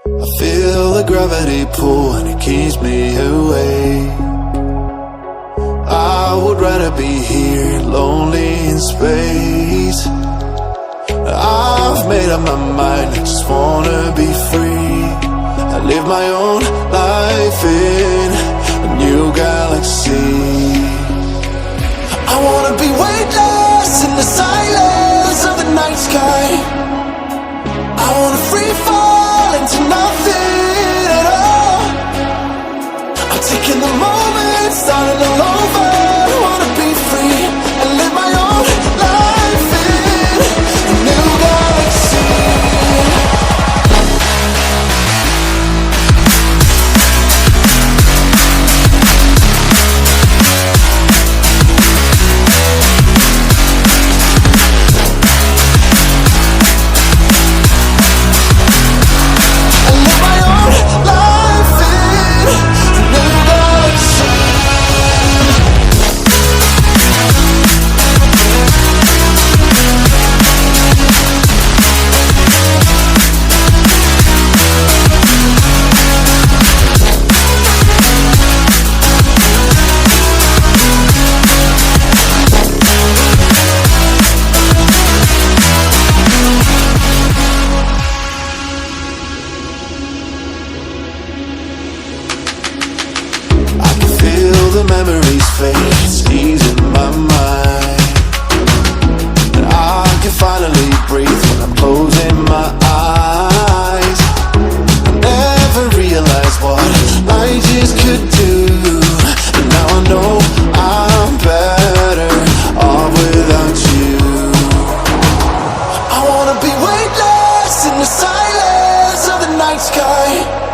I feel the gravity pull and it keeps me away. I would rather be here, lonely in space. I've made up my mind, I just wanna be free. I live my own life in a new galaxy. I wanna be weightless in the silence of the night sky. I wanna free fall into nothing at all. I'm taking the moment, starting all over. I wanna be free and live my own life in a new galaxy. The memories fade, it's easing my mind, and I can finally breathe when I'm closing my eyes. I never realized what I just could do, and now I know I'm better off without you. I wanna be weightless in the silence of the night sky.